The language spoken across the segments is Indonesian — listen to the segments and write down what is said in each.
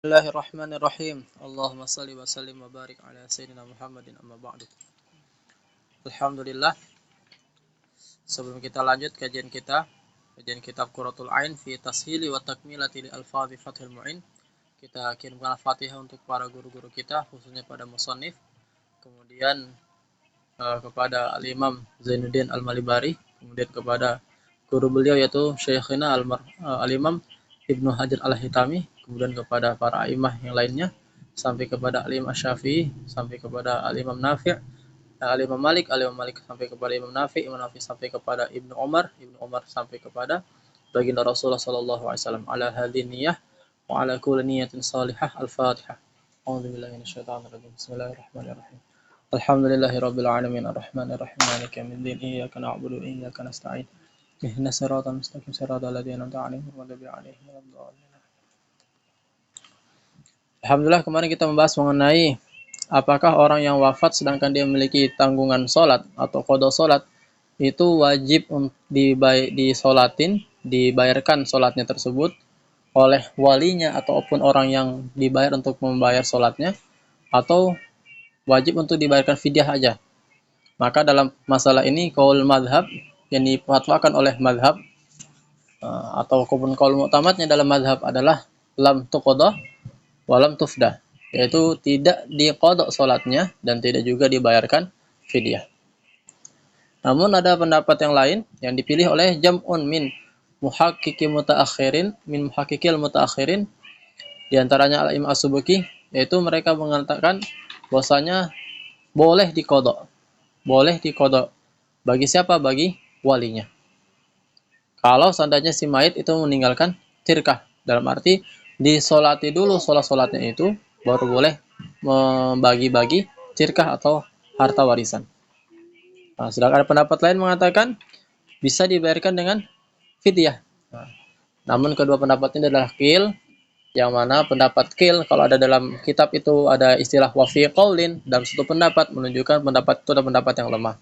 Bismillahirrahmanirrahim. Allahumma salli wa sallim wa barik ala sayyidina Muhammadin amma ba'du. Alhamdulillah. Sebelum kita lanjut kajian kitab Qurratul Ain fi tashili wa takmilati li alfazi Fathul Mu'in. Kita kirimkan Al-Fatihah untuk para guru-guru kita, khususnya pada musannif. Kemudian kepada Al-Imam Zainuddin Al-Malibari, kemudian kepada guru beliau yaitu Syekhina Al-Imam Ibnu Hajar Al-Hitami, kemudian kepada para imam yang lainnya, sampai kepada Al-Imam Syafi'i, sampai kepada Al-Imam Nafi', Al-Imam Malik, sampai kepada Imam Nafi', Imam Nafi' sampai kepada Ibnu Umar sampai kepada baginda Rasulullah sallallahu alaihi wasallam. Ala hadhihi niyyah wa ala kulli niyyatin salihah. Al-Fatihah. A'udzubillahi minasyaitonir rajim. Bismillahirrahmanirrahim. Alhamdulillahirabbil alamin arrahmanir rahim maliki yaumiddin iyyaka na'budu wa iyyaka nasta'in. Ihdinas siratal mustaqim siratal ladzina an'amta 'alaihim ghairil maghdubi 'alaihim waladdallin. Alhamdulillah, kemarin kita membahas mengenai apakah orang yang wafat sedangkan dia memiliki tanggungan sholat atau qada sholat itu wajib dibayarkan sholatnya tersebut oleh walinya ataupun orang yang dibayar untuk membayar sholatnya, atau wajib untuk dibayarkan fidyah aja. Maka dalam masalah ini qaul madhab yang difatwakan oleh madhab atau qaul mu'tamadnya dalam madhab adalah lam tuqadah walam tufdah, yaitu tidak diqadha salatnya dan tidak juga dibayarkan fidyah. Namun ada pendapat yang lain yang dipilih oleh jam'un min muhaqqiqil mutaakhirin, di antaranya Al-Imam As-Subki, yaitu mereka mengatakan bahwasanya boleh diqadha. Bagi siapa? Bagi walinya. Kalau seandainya si mayit itu meninggalkan tirkah, dalam arti disolati dulu sholat-sholatnya itu, baru boleh membagi-bagi tirkah atau harta warisan. Nah, sedangkan ada pendapat lain mengatakan bisa dibayarkan dengan fidyah. Namun kedua pendapat ini adalah qil, yang mana pendapat qil, kalau ada dalam kitab itu ada istilah wa fi qaulin, dalam satu pendapat menunjukkan pendapat itu adalah pendapat yang lemah.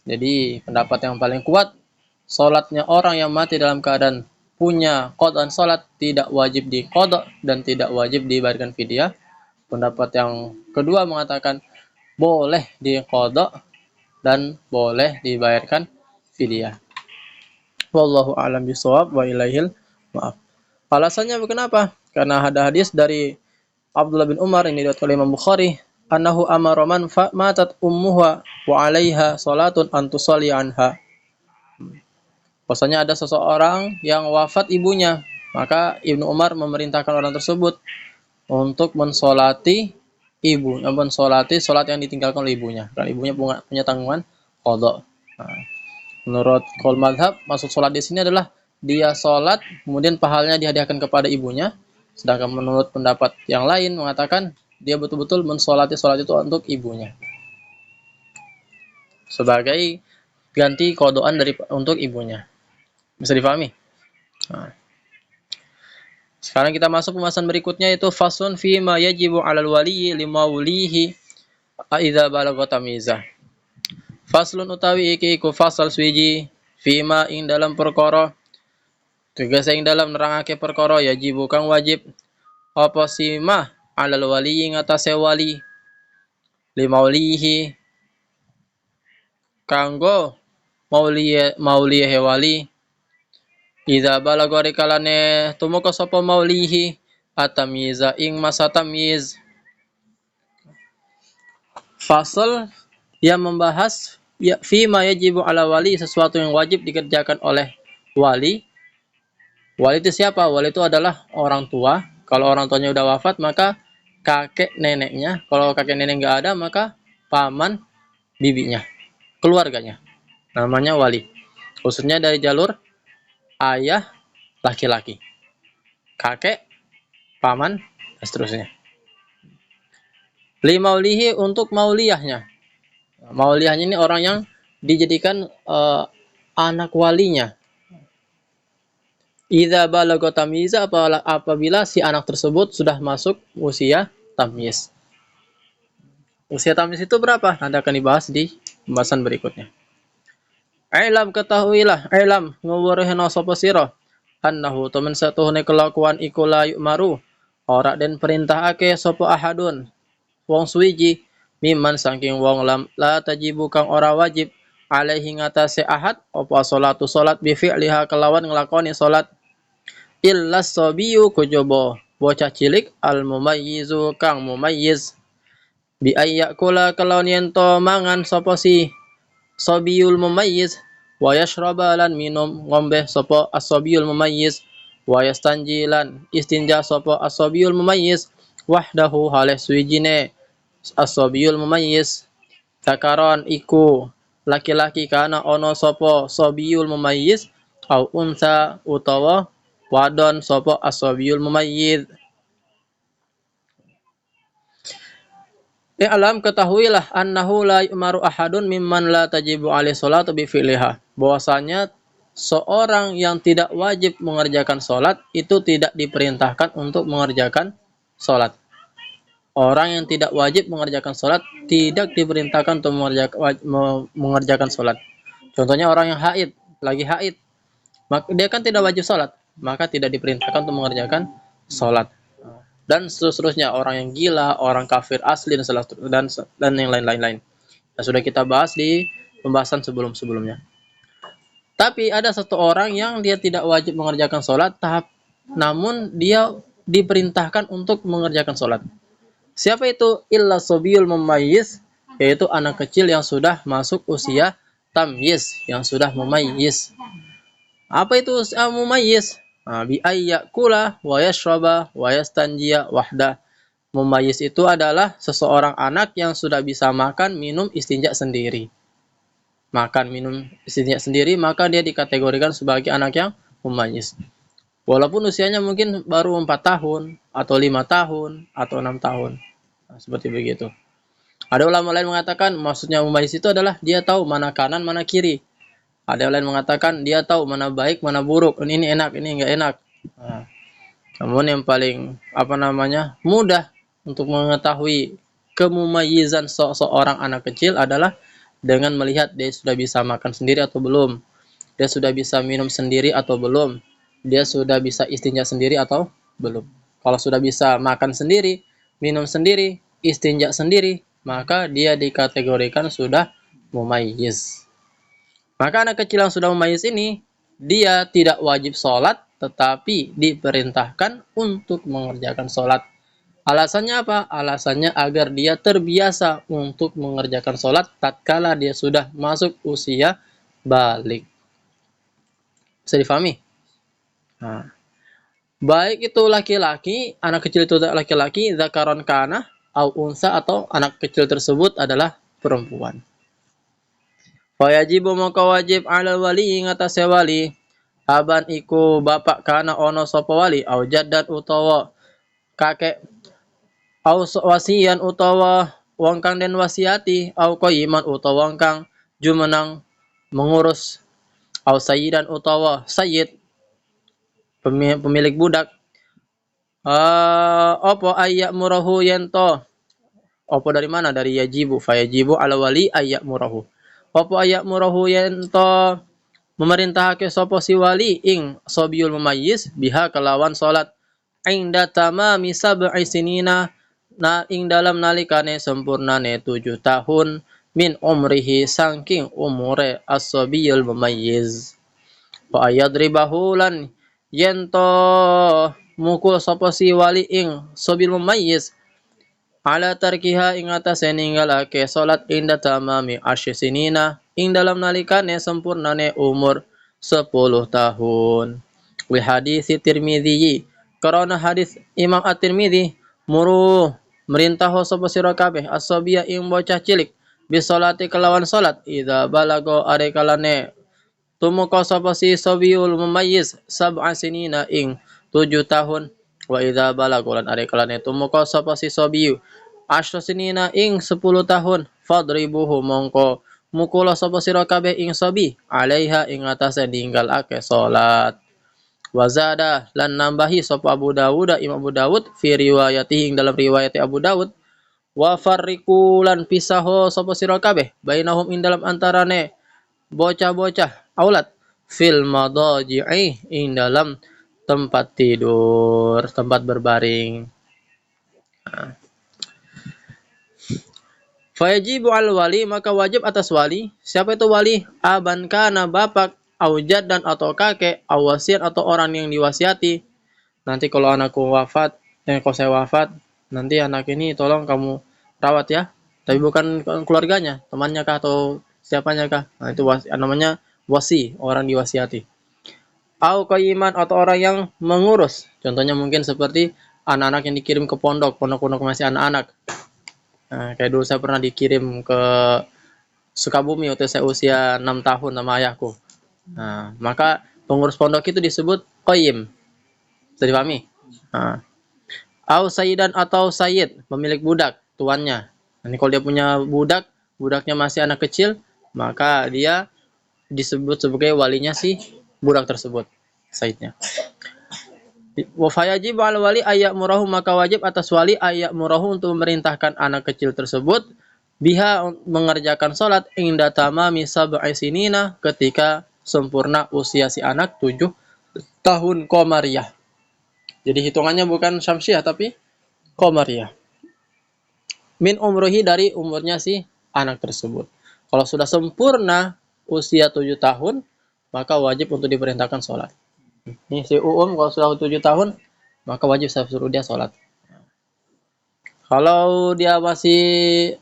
Jadi pendapat yang paling kuat, sholatnya orang yang mati dalam keadaan punya qadaan sholat tidak wajib diqadha dan tidak wajib dibayarkan fidyah. Pendapat yang kedua mengatakan boleh diqadha dan boleh dibayarkan fidyah. Wallahu a'lam bishawab wa ilaihil ma'af. Alasannya kenapa? Karena ada hadis dari Abdullah bin Umar ini diriwayatkan oleh Imam Bukhari, annahu amara man matat ummuha wa 'alaiha salatun an tusalli anha. Bahwasanya ada seseorang yang wafat ibunya, maka Ibnu Umar memerintahkan orang tersebut untuk mensolati sholat yang ditinggalkan oleh ibunya. Dan ibunya punya tanggungan qadha. Nah, menurut qaul madhab, maksud sholat di sini adalah dia sholat, kemudian pahalanya dihadiahkan kepada ibunya. Sedangkan menurut pendapat yang lain mengatakan dia betul-betul mensolati sholat itu untuk ibunya, sebagai ganti qadhaan untuk ibunya. Bisa dipahami? Nah. Sekarang kita masuk pembahasan berikutnya, yaitu fasun fi ma yajibu 'alal waliyyi limaulihi idza balagha tamyizah. Faslun utawi iki iku fasal swiji fi ma ing dalam perkara, tegese ing dalam nerangake perkara yajibu kang wajib apa sima 'alal waliyyi ngatasé wali limaulihi kanggo maulihe wali idza balagha rikalane tumeka sapa maulihi atamyiza ing masa tamyiz. Fasal yang membahas fi ma yajibu ala wali, sesuatu yang wajib dikerjakan oleh wali. Wali itu siapa? Wali itu adalah orang tua. Kalau orang tuanya udah wafat, maka kakek neneknya. Kalau kakek nenek nggak ada, maka paman bibinya, keluarganya, namanya wali. Khususnya dari jalur ayah laki-laki, kakek, paman, dan seterusnya. Li maulihi, untuk mauliyahnya. Mauliyahnya ini orang yang dijadikan anak walinya. Idza balagha tamyiza, apabila si anak tersebut sudah masuk usia tamyiz. Usia tamyiz itu berapa? Nanti akan dibahas di pembahasan berikutnya. Ailam, ketahuilah, ailam ngawurehna sapa sira annahu temen satuhune kelakuan iku la yu'maru ora den perintahake sapa ahadun wong suwiji mimman saking wong la tajibu kang ora wajib alaihi ngatasé ahad apa salatu salat bi fi'liha kelawan nglakoni salat illa sabiyu kujaba bocah cilik al mumayyizu kang mumayyiz bi ayyakula kelawan yen to mangan sapa si sabiyul mumayyiz wa yashraba lan minum ngombe sapa as-sabiyul mumayyiz wa yastanji lan istinja sapa as-sabiyul mumayyiz wahdahu halih suwijine as-sabiyul mumayyiz zakaron iku laki-laki kana ono sapa sabiyul mumayyiz au unsa utawa wadon sapa as-sabiyul mumayyiz. Alam ketahuilah annahu la yu'maru ahadun mimman la tajibu alaihi salatu bi fi'liha. Bahwasanya seorang yang tidak wajib mengerjakan salat itu tidak diperintahkan untuk mengerjakan salat. Orang yang tidak wajib mengerjakan salat tidak diperintahkan untuk mengerjakan salat. Contohnya orang yang haid, lagi haid, maka dia kan tidak wajib salat, maka tidak diperintahkan untuk mengerjakan salat. Dan seterusnya orang yang gila, orang kafir asli dan yang lain-lain. Nah, sudah kita bahas di pembahasan sebelum-sebelumnya. Tapi ada satu orang yang dia tidak wajib mengerjakan sholat, namun dia diperintahkan untuk mengerjakan sholat. Siapa itu? Illa sobiyul mumayyiz, yaitu anak kecil yang sudah masuk usia tamyiz, yang sudah mumayyiz. Apa itu mumayyiz? Bi ayyakula wa yashraba wa yastanjiya wahda. Mumayyiz itu adalah seseorang anak yang sudah bisa makan, minum, istinja sendiri. Makan, minum, istinja sendiri, maka dia dikategorikan sebagai anak yang mumayyiz. Walaupun usianya mungkin baru 4 tahun, atau 5 tahun, atau 6 tahun. Nah, seperti begitu. Ada ulama lain mengatakan, maksudnya mumayyiz itu adalah dia tahu mana kanan, mana kiri. Ada yang lain mengatakan dia tahu mana baik, mana buruk. Ini enak, ini enggak enak. Nah, namun yang paling mudah untuk mengetahui kemumayyizan seorang anak kecil adalah dengan melihat dia sudah bisa makan sendiri atau belum. Dia sudah bisa minum sendiri atau belum. Dia sudah bisa istinja sendiri atau belum. Kalau sudah bisa makan sendiri, minum sendiri, istinja sendiri, maka dia dikategorikan sudah mumayyiz. Maka anak kecil yang sudah mumayyiz ini, dia tidak wajib sholat, tetapi diperintahkan untuk mengerjakan sholat. Alasannya apa? Alasannya agar dia terbiasa untuk mengerjakan sholat tatkala dia sudah masuk usia balik. Bisa difahami? Nah, baik itu laki-laki, anak kecil itu laki-laki, zakaron kana, au unsa, atau anak kecil tersebut adalah perempuan. Wajibu maka wajib ala wali ngatasé wali aban iku bapak kana ono sapa wali au jaddan utawa kakek au wasian utawa wong kang den wasiati au qayyiman utawa wong kang jumenang mengurus au sayyidan utawa sayyid pemilik budak apa ayyak murahu yento apa dari mana dari yajibu fayajibu ala wali ayyak murahu apa ayat murahu yento memerintahake sapa si wali ing sobiyul mumayyiz biha kelawan salat inda tamami sab'i sinina na ing dalam nalikane sempurnane 7 tahun min umrihi saking umure as-sobiyul mumayyiz wa ayadribahu lan yento mukul sapa si wali ing sobiyul mumayyiz ala tarkiha ing atase ninggalake salat inda tamami asyisinina ing dalam nalikane sempurnane umur 10 tahun. Li hadis Tirmidzi karena hadis Imam At-Tirmidzi muru merintah sapa sira kabeh as-sabiya ing bocah cilik bi salati kelawan salat idza balago are kalane tumuka sapa si sabiyul mumayyiz sab'a sinina ing 7 tahun wa idza balago lan are kalane tumuka sapa si sabiyu asyasinina ing 10 tahun fadribuhu mongko mukula sapa sira kabeh ing sabi alaiha ing atase ninggalake salat wazada lan nambahi sapa Abu Dawud Imam Abu Dawud fi riwayatihi ing dalam riwayat Abu Dawud wa farriqu lan pisaho sapa sira kabeh bainahum ing dalam antarane bocah-bocah aulat fil madaji'i ing dalam tempat tidur, tempat berbaring. Fayajibu al wali, maka wajib atas wali. Siapa itu wali? Aban kana bapak, aujad dan atau kakek, awasiat atau orang yang diwasiati. Nanti kalau anakku wafat, kalau saya wafat, nanti anak ini tolong kamu rawat ya. Tapi bukan keluarganya, temannya kah atau siapanya kah? Nah, itu namanya wasi, orang diwasiati. Au qaiman atau orang yang mengurus. Contohnya mungkin seperti anak-anak yang dikirim ke pondok masih anak-anak. Nah, kayak dulu saya pernah dikirim ke Sukabumi waktu saya usia 6 tahun sama ayahku. Nah, maka pengurus pondok itu disebut qayyim. Bisa dipahami? Nah, au sayyidan atau sayyid, pemilik budak, tuannya. Nanti kalau dia punya budak, budaknya masih anak kecil, maka dia disebut sebagai walinya si budak tersebut, sayyidnya. Wa fayajib al wali ayak murahu, maka wajib atas wali ayak murahu untuk memerintahkan anak kecil tersebut biha mengerjakan salat inda tamami sab'i sinina, ketika sempurna usia si anak 7 tahun qamariyah. Jadi hitungannya bukan syamsiah tapi qamariyah. Min umrihi, dari umurnya si anak tersebut. Kalau sudah sempurna usia 7 tahun, maka wajib untuk diperintahkan salat. Ini si kalau sudah 7 tahun, maka wajib saya suruh dia sholat. Kalau dia masih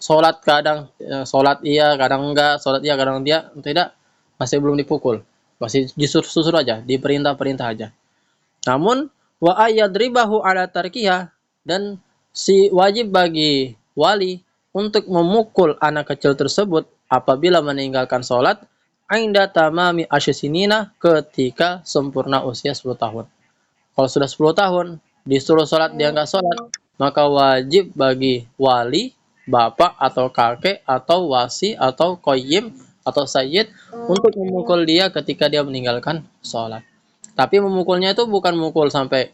sholat kadang sholat iya, kadang enggak, sholat iya, kadang dia tidak, masih belum dipukul. Masih disuruh aja, diperintah-perintah aja. Namun wa ayyadribahu ala tarkiha, dan si wajib bagi wali untuk memukul anak kecil tersebut apabila meninggalkan sholat ainda tamami asyasinina, ketika sempurna usia 10 tahun. Kalau sudah 10 tahun disuruh sholat dia nggak sholat, maka wajib bagi wali, bapak atau kakek atau wasi atau qayyim atau sayyid untuk memukul dia ketika dia meninggalkan sholat. Tapi memukulnya itu bukan mukul sampai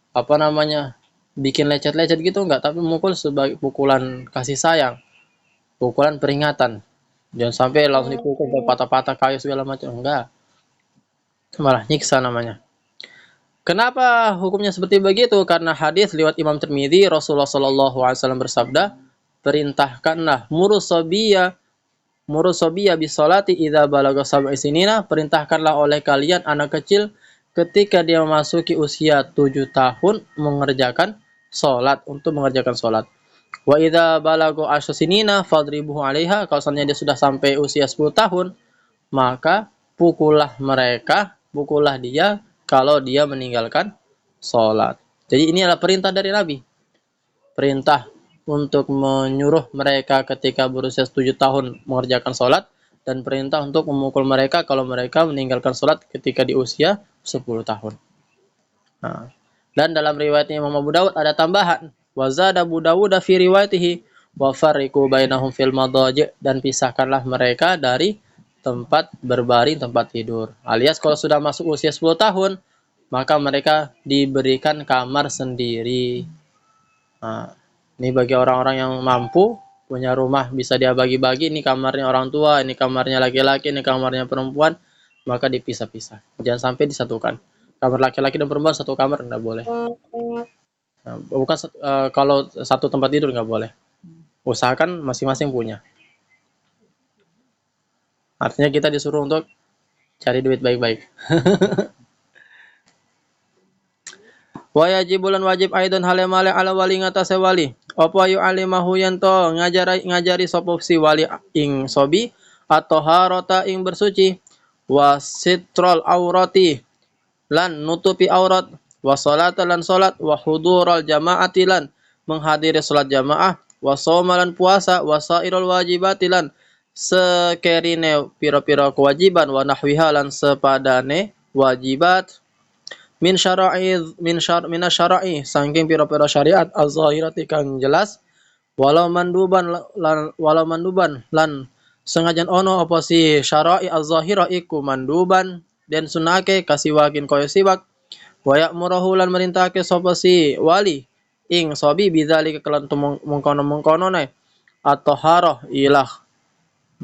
apa namanya bikin lecet-lecet gitu, enggak, tapi mukul sebagai pukulan kasih sayang, pukulan peringatan. Jangan sampai langsung dipukul patah-patah kayu segala macam, enggak. Malah nyiksa namanya. Kenapa hukumnya seperti begitu? Karena hadis lewat Imam Tirmidzi, Rasulullah Shallallahu Alaihi Wasallam bersabda, perintahkanlah murusobiya bisolati idza balaga sab'i sinina, perintahkanlah oleh kalian anak kecil ketika dia memasuki usia 7 tahun mengerjakan sholat. Wa idza balaga asy sinina fadribuhu 'alaiha, kalau seandainya dia sudah sampai usia 10 tahun, maka pukullah dia kalau dia meninggalkan sholat. Jadi ini adalah perintah dari Nabi. Perintah untuk menyuruh mereka ketika berusia 7 tahun mengerjakan sholat, dan perintah untuk memukul mereka kalau mereka meninggalkan sholat ketika di usia 10 tahun. Nah, dan dalam riwayatnya Imam Abu Dawud ada tambahan, wazada Abu Dawud fi riwayatihi wa fariqu bainahum fil madaji', dan pisahkanlah mereka dari tempat berbaring, tempat tidur. Alias kalau sudah masuk usia 10 tahun, maka mereka diberikan kamar sendiri. Nah, ini bagi orang-orang yang mampu, punya rumah bisa dia bagi-bagi, ini kamarnya orang tua, ini kamarnya laki-laki, ini kamarnya perempuan, maka dipisah-pisah. Jangan sampai disatukan. Kamar laki-laki dan perempuan satu kamar enggak boleh. Nah, bukan kalau satu tempat tidur enggak boleh. Usahakan masing-masing punya. Artinya kita disuruh untuk cari duit baik-baik. Wa yajibulan wajib aidon halemale ala wali ngatasé wali. Apa yu alimahu yanto ngajari sapa si wali ing sobi atau harota ing bersuci, wa sitrol aurati lan nutupi aurat, wa salata lan salat, wa hudural jamaati lan menghadiri salat jamaah, wa saumalan puasa, wa sairul wajibati lan sekerine pira-pira kewajiban, wa nahwiha lan sepadane wajibat min syara'i saking pira-pira syariat az-zahirati kang jelas, walau manduban lan sengajan ono apa si syara'i az-zahira iku manduban den sunake kasiwakin koyo siwak, wa ya'muru lan merintahke sapa si wali ing sobi bidzalika kelan mengkono atau harah ilah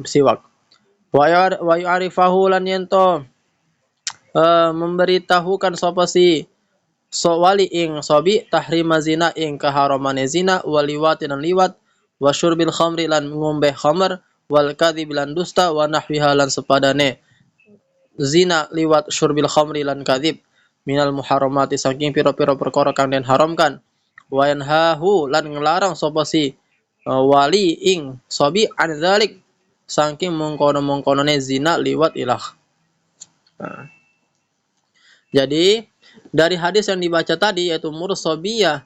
siwak, wa ya'rifahu lan yento memberitahukan sapa si so wali ing sobi tahrima zina ing kaharamane zina waliwat dan liwat wa syurbil khamri lan ngombe khamr wal kadhib lan dusta wa nahwiha lan sepadane zina liwat syurbil khamri lan kadhib minal muharramati saking pira-pira perkara kang den haramkan wa yanhahu lan nglarang sapa si wali ing sobi an dzalik saking mengkono-mengkonone zina liwat ilah. Nah, jadi dari hadis yang dibaca tadi yaitu murus sobiyah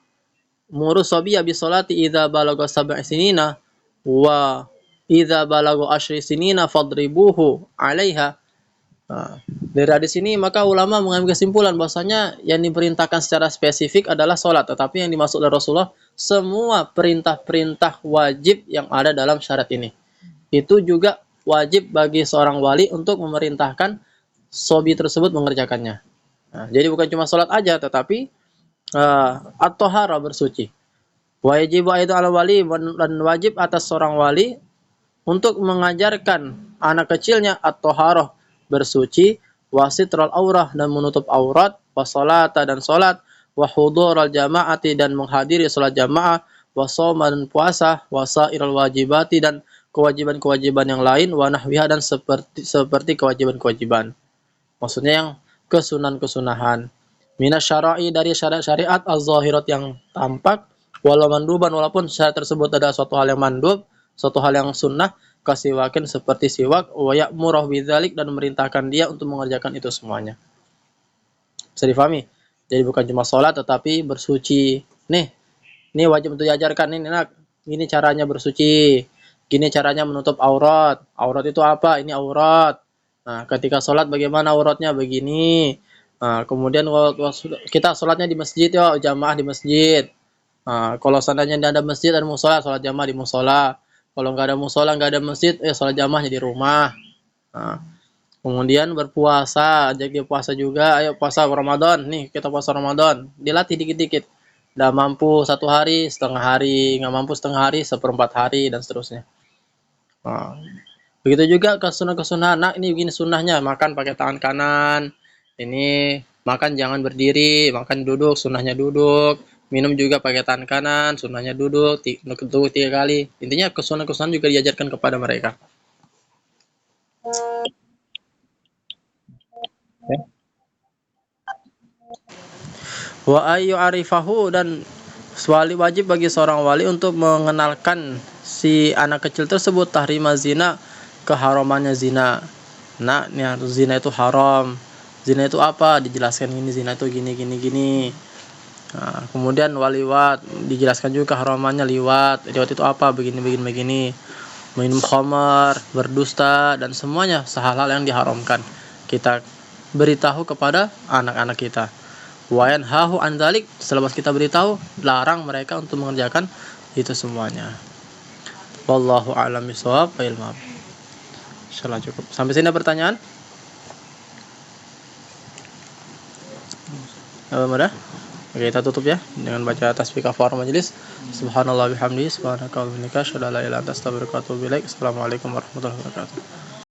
bisolati idza balagha sab'a sinina wa idza balagha asyri sinina fadribuhu 'alaiha. Nah, dari hadis ini maka ulama mengambil kesimpulan bahwasanya yang diperintahkan secara spesifik adalah sholat, tetapi yang dimaksud oleh Rasulullah semua perintah-perintah wajib yang ada dalam syarat ini. Itu juga wajib bagi seorang wali untuk memerintahkan sobi tersebut mengerjakannya. Nah, jadi bukan cuma sholat aja, tetapi at-thaharah bersuci. Wajib itu ala wali dan wajib atas seorang wali untuk mengajarkan anak kecilnya at-thaharah bersuci, wasitral aurah dan menutup aurat, wasolata dan solat, wahudhural jamaati dan menghadiri sholat jamaah, wasoma dan puasa, wasairal wajibati dan kewajiban-kewajiban yang lain, wanahwiha dan seperti kewajiban-kewajiban. Maksudnya yang kesunahan-kesunahan. Minas syara'i dari syariat az-zahirat yang tampak, walau manduban walaupun syarat tersebut ada suatu hal yang mandub, suatu hal yang sunnah, kasiwakin seperti siwak, wa ya'murah bidzalik dan memerintahkan dia untuk mengerjakan itu semuanya. Bisa difahami? Jadi bukan cuma sholat tetapi bersuci. Nih wajib untuk diajarkan nih nak. Ini caranya bersuci. Gini caranya menutup aurat. Aurat itu apa? Ini aurat. Nah, ketika sholat bagaimana auratnya? Begini. Nah, kemudian kita sholatnya di masjid ya, jamaah di masjid. Nah, kalau seandainya tidak ada masjid dan musola, sholat jamaah di musola. Kalau nggak ada musola, nggak ada masjid, sholat jamaahnya di rumah. Nah, kemudian berpuasa, ajak dia puasa juga. Ayo puasa Ramadan. Nih kita puasa Ramadan. Dilatih dikit-dikit. Udah mampu 1 hari, setengah hari. Nggak mampu setengah hari, 1/4 hari, dan seterusnya. Nah, begitu juga kesunahan-kesunahan. Nah, ini begini sunnahnya. Makan pakai tangan kanan. Ini makan jangan berdiri. Makan duduk, sunnahnya duduk. Minum juga pakai tangan kanan. Sunnahnya duduk. Duduk 3 kali. Intinya kesunahan-kesunahan juga diajarkan kepada mereka. Wa ayyu arifahu dan wali wajib bagi seorang wali untuk mengenalkan si anak kecil tersebut tahrima zina, keharamannya zina. Nah, zina itu haram. Zina itu apa? Dijelaskan ini zina itu gini gini gini. Nah, kemudian waliwat dijelaskan juga keharamannya liwat. Liwat itu apa? Begini begini begini. Minum khamar, berdusta dan semuanya hal-hal yang diharamkan. Kita beritahu kepada anak-anak kita. Wayan hahu andalik selepas kita beritahu larang mereka untuk mengerjakan itu semuanya. Wallahu a'lam bishawab. Insyaallah cukup. Sampai sini pertanyaan? Mudah? Oke, kita tutup ya dengan baca tasbih kafaratul majelis. Subhanallah bihamdihi subhanaka wa bihamdika asyhadu an la ilaha illa anta astaghfiruka wa atubu ilaik. Assalamualaikum warahmatullahi wabarakatuh.